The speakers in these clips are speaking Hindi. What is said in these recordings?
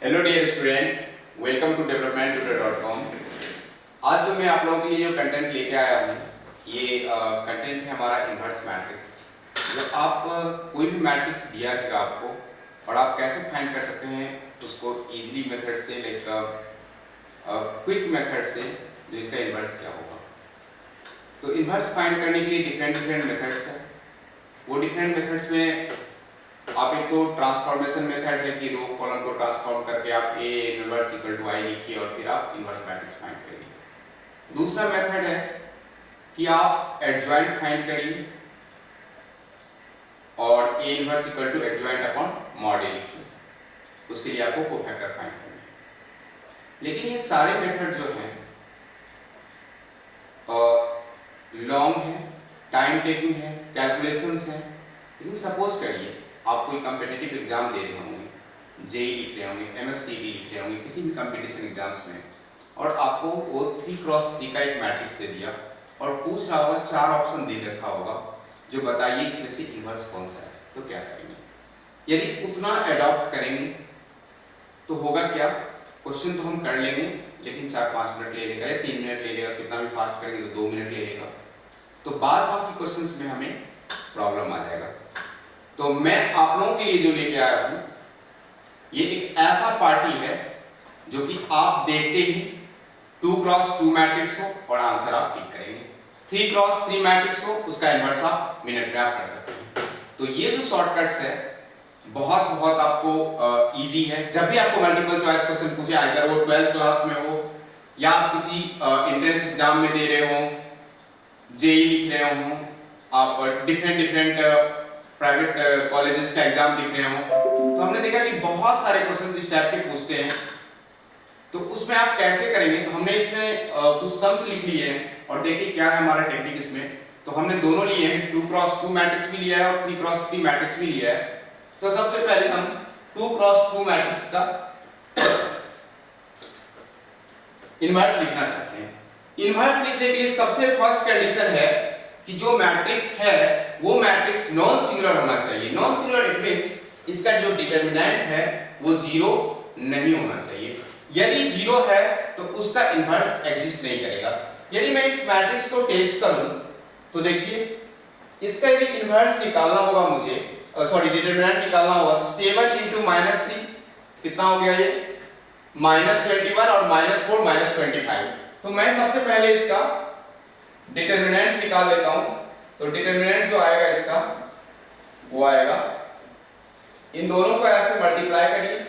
Hello dear student, welcome to developmenttutor.com। आज जो मैं आप लोगों के लिए जो कंटेंट लेके आया हूँ ये कंटेंट है हमारा इन्वर्स मैट्रिक्स। जो आप कोई भी मैट्रिक्स दिया रहेगा आपको और आप कैसे फाइंड कर सकते हैं उसको इजीली मेथड से, लाइक क्विक मेथड से, जो इसका इन्वर्स क्या होगा। तो इन्वर्स फाइंड करने के लिए डिफरेंट मेथड्स हैं। वो डिफरेंट मेथड्स में आप एक तो ट्रांसफॉर्मेशन मेथड है कि रो कॉलम को ट्रांसफॉर्म करके आप ए इनवर्स इक्वल टू आई लिखिए और फिर आप इनवर्स मैट्रिक्स फाइंड करिए। दूसरा मेथड है कि आप एडजॉइंट फाइंड करिए और A inverse equal to adjoint upon mod A लिखिए। उसके लिए आपको कोफैक्टर फाइंड करना है। लेकिन ये सारे मेथड जो हैं लॉन्ग है, टाइम टेकिंग है, कैलकुलेशंस हैं। लेकिन सपोज करिए आप कोई कॉम्पिटिटिव एग्जाम दे रहे होंगे, जेई लिख रहे होंगे, एमएससीबी लिख रहे होंगे, किसी भी कंपटीशन एग्जाम्स में, और आपको वो 3x3 का एक मैट्रिक्स दे दिया और पूछ रहा होगा, 4 ऑप्शन दे रखा होगा, जो बताइए इसमें से इन्वर्स कौन सा है। तो क्या करेंगे? यदि उतना अडॉप्ट करेंगे तो होगा क्या, क्वेश्चन तो हम कर लेंगे लेकिन 4-5 मिनट ले लेगा या 3 मिनट ले लेगा, कितना भी फास्ट करेंगे तो 2 मिनट ले लेगा। तो बाद बाकी क्वेश्चंस में हमें प्रॉब्लम आ जाएगा। तो मैं आप लोगों के लिए जो लेके आया हूं ये एक ऐसा पार्टी है जो कि आप देखते ही 2x2 मैट्रिक्स हो और आंसर आप टिक करेंगे, 3x3 मैट्रिक्स हो उसका इन्वर्स आप मिनट में आप कर सकते हैं। तो ये जो शॉर्टकट्स है बहुत आपको इजी है। जब भी आपको मल्टीपल चॉइस क्वेश्चन पूछे, अगर वो 12th क्लास में हो या आप किसी एंट्रेंस एग्जाम में दे रहे हो, जेई लिख रहे हो, आप डिफरेंट प्राइवेट कॉलेजेस का एग्जाम लिख रहे हो, तो हमने देखा कि बहुत सारे क्वेश्चन इस टाइप के पूछते हैं। तो उसमें आप कैसे करेंगे? तो हमने इसमें कुछ सम्स लिख लिए हैं और देखिए क्या है हमारा टेक्निक इसमें। तो हमने दोनों लिए हैं, 2x2 मैट्रिक्स भी लिया है और 3x3 मैट्रिक्स भी लिया है। तो सबसे पहले हम 2x2 मैट्रिक्स का इन्वर्स लिखना चाहते हैं। इन्वर्स लिखने के लिए सबसे फर्स्ट कंडीशन है कि जो मैट्रिक्स है वो मैट्रिक्स नॉन सिंगुलर होना चाहिए। नॉन सिंगुलर इट मींस इसका जो डिटरमिनेंट है वो 0 नहीं होना चाहिए। यदि 0 है तो उसका इन्वर्स एग्जिस्ट नहीं करेगा। यदि मैं इस मैट्रिक्स को टेस्ट करूं तो देखिए इसका यदि इन्वर्स निकालना होगा मुझे, डिटरमिनेंट निकालना होगा, 7 × -3 कितना हो गया ये? -21 और -4 -25। तो मैं सबसे पहले इसका डिटरमिनेंट निकाल लेता हूं। तो डिटरमिनेंट जो आएगा इसका वो आएगा, इन दोनों को ऐसे मल्टीप्लाई करिए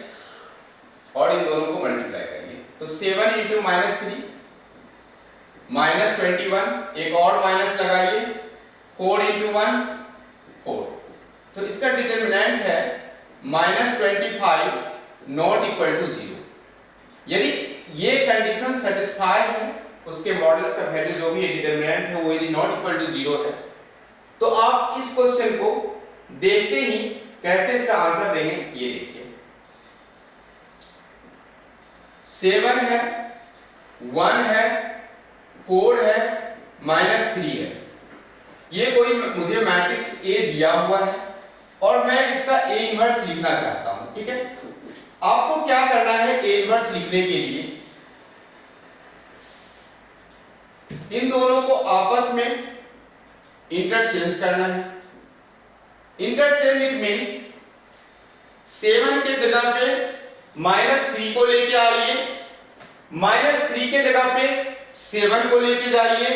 और इन दोनों को मल्टीप्लाई करिए। तो 7 × -3 -21, एक और माइनस लगाइए, 4 × 1 4। तो इसका डिटरमिनेंट है -25 नॉट इक्वल टू 0। यदि ये कंडीशन सेटिस्फाई है, उसके मॉडल्स का वैल्यू जो भी डिटरमिनेंट है वो यदि नॉट इक्वल टू 0 है, तो आप इस क्वेश्चन को देखते ही कैसे इसका आंसर देंगे ये देखिए। 7 है, 1 है, 4 है, -3 है। ये कोई मुझे मैट्रिक्स A दिया हुआ है और मैं इसका A इन्वर्स लिखना चाहता हूं। ठीक है, आपको क्या करना है? A इन्वर्स लिखने के लिए इन दोनों को आपस में इंटरचेंज करना है। इंटरचेंज इट मींस 7 के जगह पे -3 को लेके आइए, -3 के जगह पे 7 को लेके जाइए,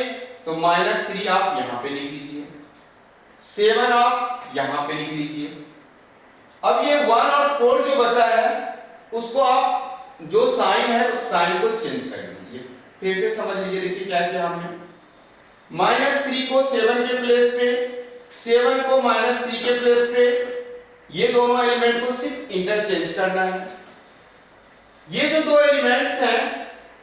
तो -3 आप यहां पे लिख लीजिए, 7 आप यहां पे लिख लीजिए। अब ये 1 और 4 जो बचा है उसको आप जो साइन है उस साइन को चेंज कर दीजिए। फिर से समझ लीजिए, देखिए क्या किया हमने, -3 को 7 के प्लेस पे, 7 को -3 के प्लेस पे, ये दोनों एलिमेंट को सिर्फ इंटरचेंज करना है। ये जो दो एलिमेंट्स हैं,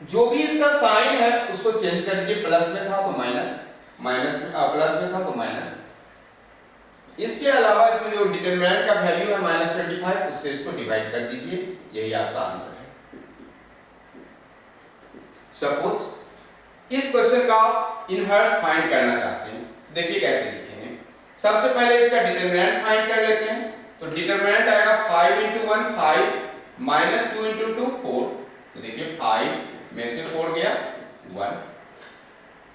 जो भी इसका साइन है उसको चेंज कर दीजिए, प्लस में था तो माइनस, प्लस में था तो माइनस। इसके अलावा इसमें जो डिटरमिनेंट का वैल्यू है -25, उससे इसको डिवाइड कर दीजिए, यही आपका आंसर है। सपोज इस क्वेश्चन का इन्वर्स फाइंड करना चाहते हैं, देखिए कैसे लिखेंगे। सबसे पहले इसका डिटरमिनेंट फाइंड कर लेते हैं। तो डिटरमिनेंट आएगा 5 × 1 5 माइनस 2 इंटू 2 4, तो देखिए 5 में से 4 गया 1।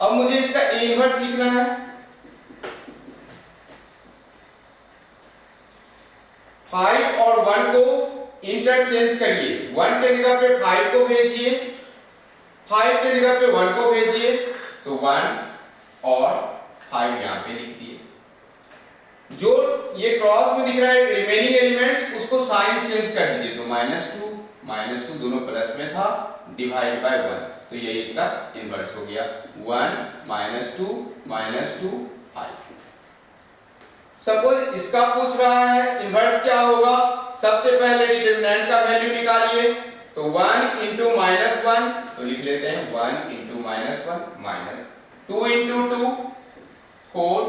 अब मुझे इसका A इनवर्स लिखना है। 5 और 1 को इंटरचेंज करिए, 1 के जगह पे 5 को भेजिए, 5 के जगह पे 1 को भेजिए, तो 1 और 5 यहां पे लिख दिए। जो ये क्रॉस में दिख रहा है रिमेनिंग एलिमेंट्स, उसको साइन चेंज कर दीजिए, तो -2 दोनों प्लस में था, डिवाइड बाय 1, तो ये इसका इनवर्स हो गया 1 -2 -2 5। सपोज इसका पूछ रहा है इनवर्स क्या होगा, सबसे पहले डिटरमिनेंट का वैल्यू निकालिए, तो 1 इंटू -1, तो लिख लेते हैं 1 इंटू -1 -2 इंटू 2 4,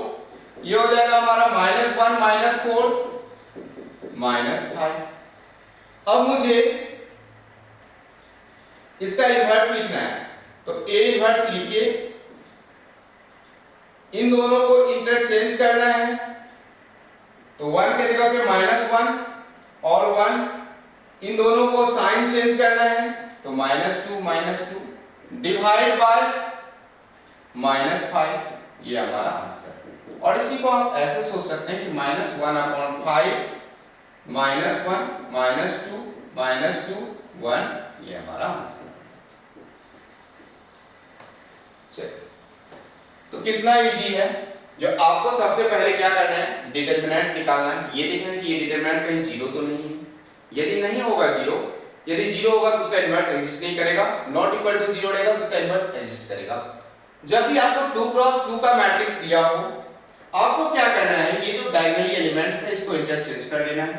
ये हो जाएगा हमारा -1 -4 -5। अब मुझे इसका इनवर्स लिखना है, तो A इनवर्स लिखिए, इन दोनों को इंटरचेंज करना है, तो 1 के जगह पे -1 और 1, इन दोनों को साइन चेंज करना है, तो -2 डिवाइड बाय -5, ये हमारा आंसर। और इसी को आप ऐसे सोच सकते हैं कि -1/5 -1 -2 1, ये हमारा आंसर। तो कितना इजी है। जो आपको सबसे पहले क्या करना है, डिटरमिनेंट निकालना है। ये देखना है कि ये डिटरमिनेंट कहीं जीरो तो नहीं है। यदि नहीं होगा जीरो, यदि जीरो होगा तो उसका इनवर्स एग्जिस्ट नहीं करेगा, नॉट इक्वल टू जीरो रहेगा तो उसका इनवर्स एग्जिस्ट करेगा। जब भी आपको 2 क्रॉस 2 का मैट्रिक्स दिया हो, आपको क्या करना है, ये जो डायगोनली एलिमेंट्स है इसको इंटरचेंज कर लेना है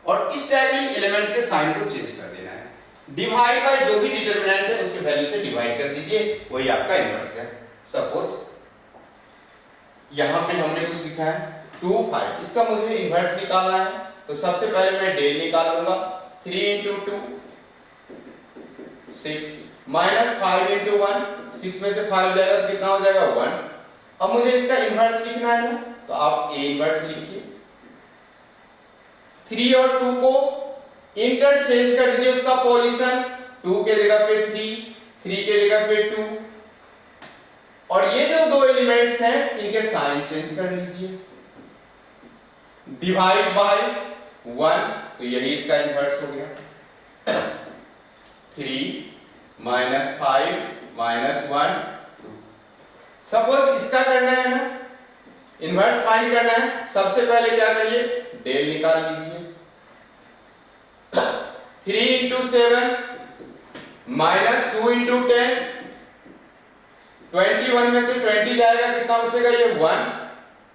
और इस डायगोनली एलिमेंट के साइन को चेंज कर देना है। डिवाइड बाय जो भी डिटरमिनेंट है उसके वैल्यू से डिवाइड कर दीजिए, वही आपका इनवर्स है। सपोज यहां पे हमने कुछ लिखा है 2 5, इसका मुझे इनवर्स निकालना है, तो सबसे पहले मैं डेल निकालूंगा, 3 इंटू 2 6 -5 इंटू 1, 6 में से 5 जाएगा तो कितना हो जाएगा 1। अब मुझे इसका इनवर्स लिखना है ना, तो आप A इनवर्स लिखिए, 3 और 2 को इंटरचेंज कर दीजिए उसका पोजीशन, 2 के जगह पे 3 के जगह पे 2, और ये जो दो एलिमेंट्स हैं इनके साइन चेंज कर लीजिए, डिवाइड बाय 1, तो यही इसका इनवर्स हो गया। 3 -5 -1 2। सपोज इसका करना है ना, इनवर्स फाइंड करना है, सबसे पहले क्या करिए, डेल निकाल लीजिए, 3 इंटू 7 -2 इंटू 10, 21 में से 20 जाएगा, कितना बचेगा ये 1,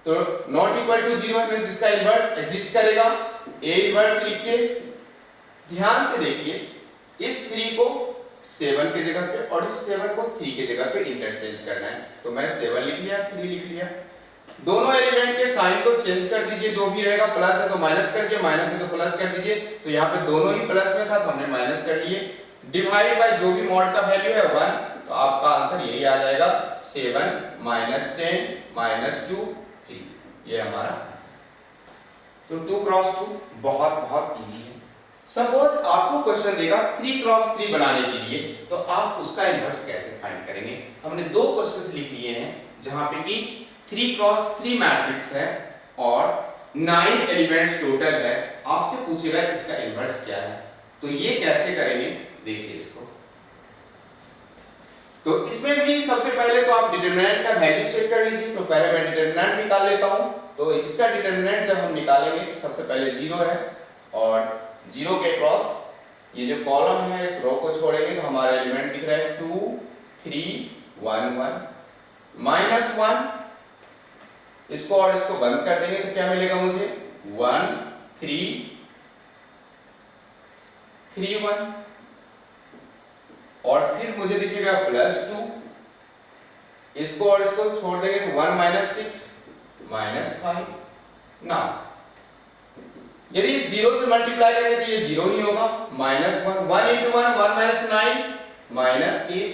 तो नॉट इक्वल टू 0 है, मींस इसका इनवर्स एग्जिस्ट करेगा। A इनवर्स लिखिए, ध्यान से देखिए, इस 3 को 7 के जगह पे और इस 7 को 3 के जगह पे इंटरचेंज करना है, तो मैं 7 लिख लिया, 3 लिख लिया। दोनों एलिमेंट के साइन को चेंज कर दीजिए, जो भी रहेगा, प्लस है तो माइनस कर दीजिए, माइनस है तो प्लस कर दीजिए, तो यहाँ पे दोनों ही प्लस में था तो हमने माइनस कर लिए, डिवाइड बाय जो भी मॉड का वैल्यू है 1, तो आपका आंसर यही आ जाएगा 7 -10 -2 3, ये हमारा आंसर। तो 2 क्रॉस 2 बहुत इजी है। सपोज आपको क्वेश्चन देगा 3 क्रॉस 3 बनाने के लिए, तो आप उसका इनवर्स कैसे फाइंड करेंगे। हमने 2 क्वेश्चंस लिख लिए हैं जहां पे कि 3 क्रॉस 3 मैट्रिक्स है और 9 एलिमेंट्स टोटल है, आपसे पूछेगा इसका इनवर्स क्या है, तो ये कैसे करेंगे देखिए इसको। तो इसमें भी सबसे पहले तो आप डिटरमिनेंट का वैल्यू चेक कर लीजिए, तो पहले मैं डिटरमिनेंट निकाल लेता हूं। तो इसका डिटरमिनेंट जब हम निकालेंगे, सबसे पहले 0 है और 0 के क्रॉस ये जो कॉलम है इस रो को छोड़ेंगे तो हमारा एलिमेंट दिख रहा है 2 3 1 1 -1, इसको और इसको बंद कर देंगे तो क्या मिलेगा मुझे 1 3 3 1, और फिर मुझे दिखेगा +2, इसको और इसको छोड़ देंगे तो 1 -6 -5। ना यदि इस 0 से मल्टीप्लाई करेंगे तो ये 0 ही होगा, -1 1 इंटू 1 1 -9 -8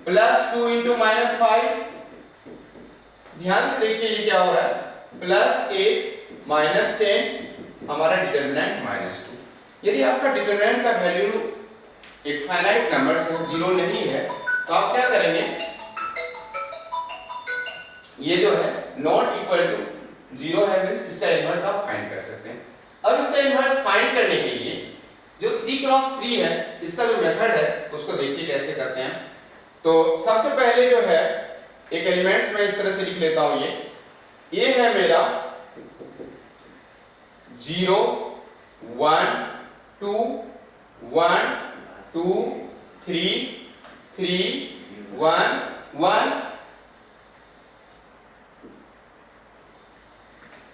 +2 इंटू -5, ध्यान से देखिए ये क्या हो रहा है, +8 -10, हमारा डिटरमिनेंट -2। यदि आपका डिटरमिनेंट का वैल्यू एक फाइनाइट नंबर से जीरो नहीं है तो आप क्या करेंगे, ये जो है नॉट इक्वल टू जीरो है मींस इसका इनवर्स आप फाइंड कर सकते हैं। अब इसका इनवर्स फाइंड करने के लिए जो 3 क्रॉस 3 है इसका जो मेथड है उसको देखिए कैसे करते हैं। तो सबसे पहले जो है एक एलिमेंट्स मैं इस तरह से लिख लेता हूं, ये है मेरा 0 1 2 1 2 3 3 1 1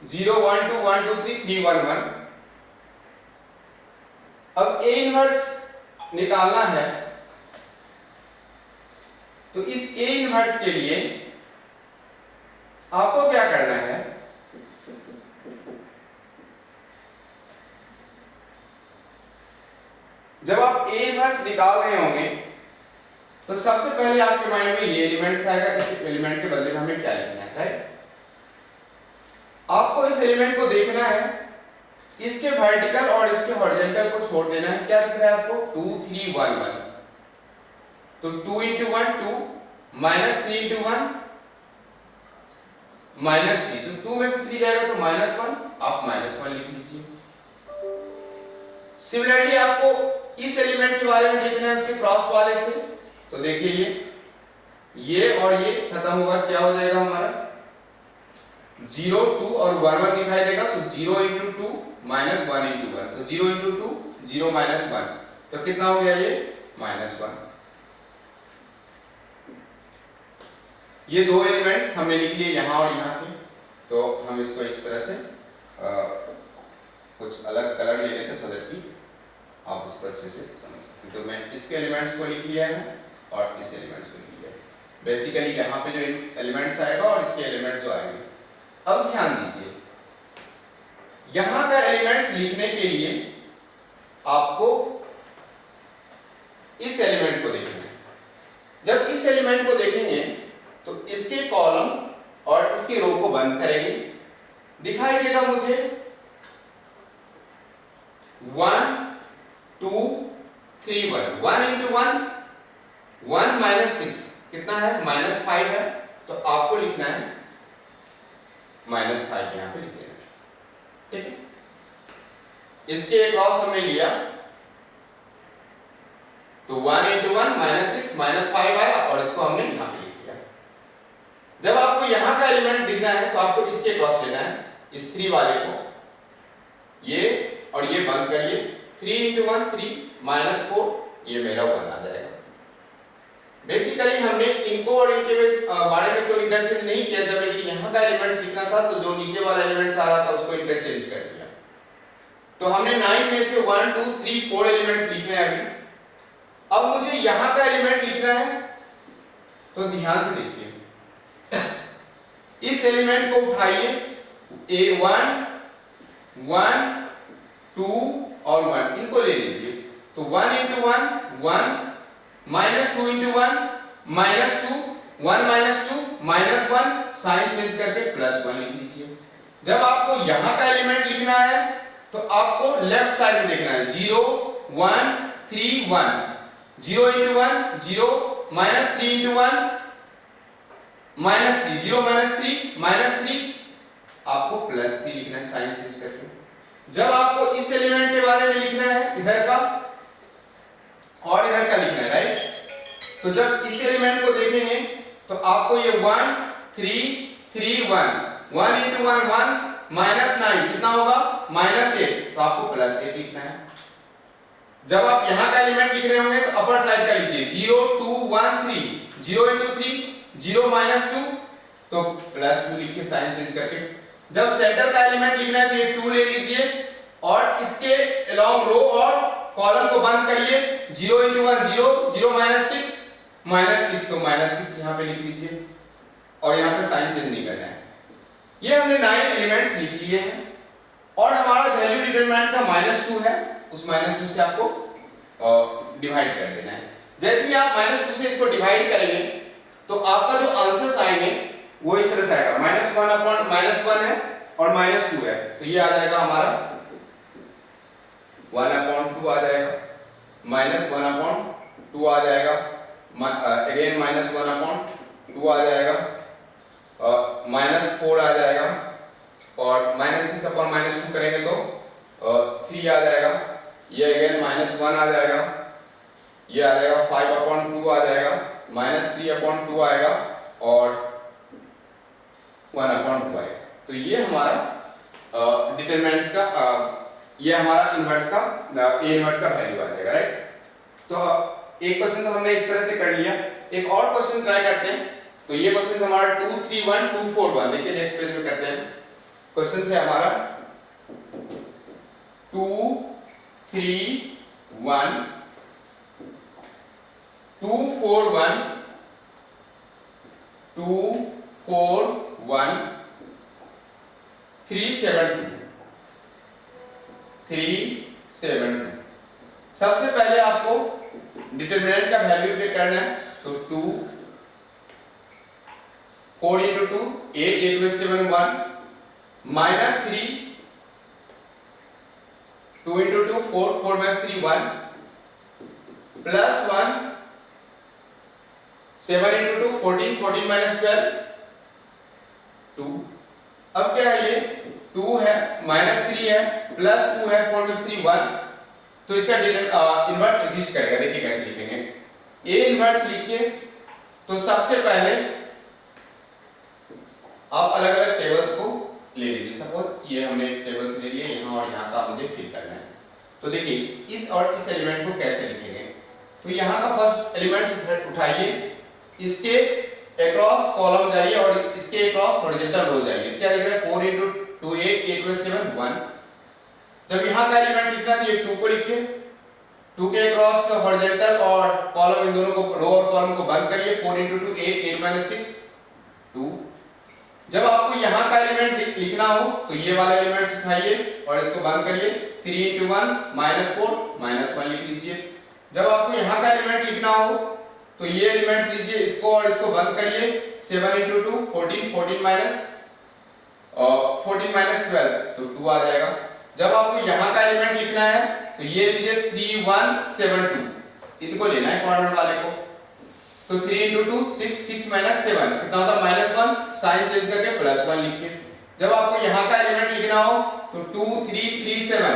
0 1 2 1 2 3 3 1 1। अब A इनवर्स निकालना है तो इस A इनवर्स के लिए आपको क्या करना है, जब आप A इनवर्स निकाल रहे होंगे तो सबसे पहले आपके माइंड में ये एलिमेंट्स आएगा, इस एलिमेंट के बदले में हमें क्या लिखना है, राइट। आपको इस एलिमेंट को देखना है, इसके वर्टिकल और इसके हॉरिजॉन्टल को छोड़ देना है। क्या दिख रहा है आपको 2 3 1 1, तो 2 into 1 2 minus 3 into 1 minus 3, so 2 में से 3 जाएगा तो -1, आप -1 लिख लीजिए। सिमिलरली आपको इस एलिमेंट के बारे में देखना है इसके क्रॉस वाले से, तो देखिए ये और ये खत्म होगा, क्या हो जाएगा हमारा 0 2 और 1 1 दिखाई देगा, सो 0 into 2 minus 1 into 1, तो 0 into 2 0 minus 1, तो कितना हो गया ये -1। ये दो एलिमेंट्स हमने लिख लिए यहाँ और यहाँ के, तो हम इसको इस तरह से कुछ अलग कलर ले लेते हैं सो दैट कि आप उसको अच्छे से समझ सकें। तो मैं इसके एलिमेंट्स को लिख लिया है और इस एलिमेंट्स को लिख लिया है। बेसिकली यहाँ पे जो एलिमेंट्स आएगा और इसके एलिमेंट्स जो आएंगे। अब ध्यान दीजिए, यहाँ का एलिमेंट्स लिखने के लिए आपको इस एलिमेंट को देखना है। जब इस एलिमेंट को देखेंगे तो इसके कॉलम और इसकी रो को बंद करेंगे, दिखाई देगा मुझे 1 2 3 1, 1 into 1 1 minus 6 कितना है -5 है, तो आपको लिखना है -5 यहां पे लिख देना, ठीक है। इसके क्रॉस हमने लिया तो 1 into 1 -6 -5 आया और इसको हमने यहां पे लिख दिया। जब आपको यहां का एलिमेंट दिखना है तो आपको इसके क्रॉस लेना है, इस 3 वाले को, ये और ये बंद करिए, 3 into 1 3 -4, ये मेरा 1 आ जाएगा। बेसिकली हमने इनको और इनके बारे में तो इंटरचेंज नहीं किया, जब लेकिन यहाँ का एलिमेंट्स लिखना था तो जो नीचे वाला एलिमेंट्स आ रहा था उसको इंटरचेंज कर दिया। तो हमने 9 में से 1 2 3 4 एलिमेंट्स लिखे हैं अभी। अब मुझे यहाँ का एलिमेंट लिखना है, तो ध्यान से देखिए, इस एलिमेंट को उठाइए, A1 1 2 और 1 इनको ले लीजिए, तो 1 into 1 1 -2 into 1 -2 1 -2 -1, साइन चेंज करके +1 लिख लीजिए। जब आपको यहां का एलिमेंट लिखना है तो आपको लेफ्ट साइड में देखना है, 0 1 3 1, 0 into 1 0 -3 into 1 -3, 0 -3 आपको +3 लिखना है साइन चेंज करके। जब आपको इस एलिमेंट के बारे में लिखना है, इधर का और इधर का लिखना है, राइट। तो जब इस एलिमेंट को देखेंगे तो आपको ये 1 3 3 1, 1 into 1 1 -9 कितना होगा -8, तो आपको +8 लिखना है। जब आप यहां का एलिमेंट लिख रहे होंगे तो अपर साइड का लीजिए, 0 2 1 3, 0 into 3 0 -2, तो +2 लिखिए साइन चेंज करके। जब सेंटर का एलिमेंट लिखना है तो ये 2 ले लीजिए और इसके अलोंग रो और कॉलम को बंद करिए, 0 into 1 0 0 -6 -6, तो -6 यहां पे लिख लीजिए और यहां पे साइन चेंज नहीं करना है। ये हमने 9 एलिमेंट्स लिख लिए हैं और हमारा वैल्यू डिटरमिनेंट का -2 है, उस -2 से आपको डिवाइड कर देना है। जैसे ही आप -2 से इसको डिवाइड करेंगे तो आपका जो आंसर्स आएंगे वो इस तरह से आएगा, -1 अपॉन -1 है और -2 है, तो ये आ जाएगा हमारा 1 अपॉन 2 आ जाएगा, माइनस 1 अपॉन 2 आ जाएगा, अगेन माइनस 1 अपॉन 2 आ जाएगा, माइनस 4 आ जाएगा, और माइनस 6 अपॉन माइनस 2 करेंगे तो 3 आ जाएगा, ये अगेन माइनस 1 आ जाएगा, ये आ जाएगा 5 अपॉन 2 आ जाएगा, माइनस 3 अपॉन 2 आएगा, और 1 अपॉन 2 आएगा। तो ये हमारा डिटरमिनेंट्स का ये हमारा इनवर्स का ए इनवर्स का वैल्यू आ जाएगा, राइट। तो एक क्वेश्चन तो हमने इस तरह से कर लिया, एक और क्वेश्चन ट्राई करते हैं। तो ये क्वेश्चन हमारा 2 3 1 2 4 1, देखिए नेक्स्ट पेज में करते हैं। क्वेश्चन है हमारा 2 3 1 2 4 1 2 4 1 3 7 2 3 7 2। सबसे पहले आपको डिटरमिनेंट का वैल्यू पे करना है। तो 2 4 into 2 8 8 में 7 1 minus 3 2 into 2 4 4 में 3 1 plus 1 7 into 2 14 14 minus 12 2। अब क्या है, ये 2 है माइनस 3 है प्लस 2 है 4 में 3 1, तो इसका इनवर्स एग्जिस्ट करेगा। देखिए कैसे लिखेंगे, ए इनवर्स लिखिए। तो सबसे पहले आप अलग अलग टेबल्स को ले लीजिए। सपोज ये हमने टेबल्स ले लिए, यहाँ और यहाँ का मुझे फिल करना है। तो देखिए इस और इस एलिमेंट को कैसे लिखेंगे। तो यहाँ का फर्स्ट एलिमेंट उठाइए, इसके अक्रॉस कॉलम जाइए और इसके अक्रॉस हॉरिजॉन्टल रो जाइए। क्या लिख रहा है, 4 into 2 8 8 में 7 1। जब यहाँ का एलिमेंट लिखना है तो ये 2 को लिखिए, 2 के अक्रॉस हॉरिजॉन्टल और कॉलम, इन दोनों को रो और कॉलम को बंद करिए। 4 into 2 8 8 minus 6 2। जब आपको यहाँ का एलिमेंट लिखना हो तो ये वाला एलिमेंट उठाइए और इसको बंद करिए। 3 into 1 minus 4 minus 1 लिख लीजिए। जब आपको यहाँ का एलिमेंट लिखना हो तो ये एलिमेंट्स लीजिए, इसको और इसको बंद करिए। 7 into 2 14 14 minus 12 तो 2 आ जाएगा। जब आपको यहाँ का एलिमेंट लिखना है तो ये लीजिए 3 1 7 2, इनको लेना है कॉर्नर वाले को। तो 3 into 2 6 6 minus 7 कितना होता है -1, साइन चेंज करके +1 लिखिए। जब आपको यहाँ का एलिमेंट लिखना हो तो 2 3 3 7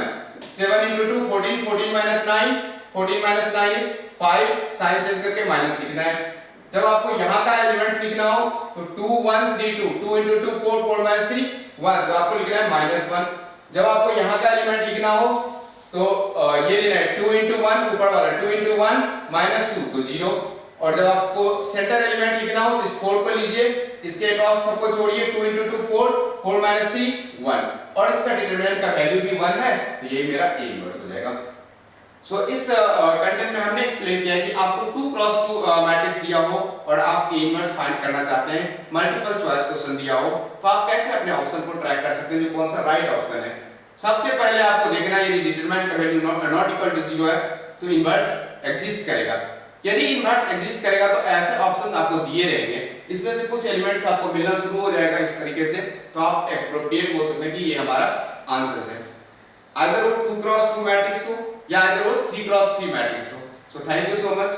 7 into 2 14 14 minus 9 14 minus 9 is 5, sign change करके माइनस लिखना है। जब आपको यहाँ का एलिमेंट्स लिखना हो तो 2 1 3 2 2 into 2 4 4 minus 3 1, तो आपको लिखना है -1। जब आपको यहाँ का एलिमेंट लिखना हो तो ये लेना है 2 into 1 ऊपर वाला 2 into 1 -2 तो 0। और जब आपको सेंटर एलिमेंट लिखना हो तो इस 4 को लीजिए, इसके अक्रॉस सबको छोड़िए। 2 into 2 4 4 minus 3 1, और इसका डिटरमिनेंट का वैल्यू भी 1 है, तो ये मेरा ए इनवर्स हो जाएगा। सो इस कंटेंट में हमने एक्सप्लेन किया कि आपको 2 क्रॉस 2 मैट्रिक्स दिया हो और आप ए इनवर्स फाइंड करना चाहते हैं, मल्टीपल चॉइस क्वेश्चन दिया हो, तो आप कैसे अपने ऑप्शन को ट्रैक कर सकते हैं जो कौन सा राइट ऑप्शन है। सबसे पहले आपको देखना है यदि डिटरमिनेंट का वैल्यू नॉट इक्वल टू 0 है तो इनवर्स एग्जिस्ट करेगा। यदि इनवर्स एग्जिस्ट करेगा तो ऐसे ऑप्शन आपको दिए रहेंगे, इसमें से कुछ एलिमेंट्स आपको मिलना शुरू हो जाएगा इस तरीके से, तो आप एप्रोप्रिएट बोल सकते हैं कि ये हमारा आंसर है। आइदर वो 2 क्रॉस 2 मैट्रिक्स हो या आइदर वो 3 क्रॉस 3 मैट्रिक्स हो। So thank you so much.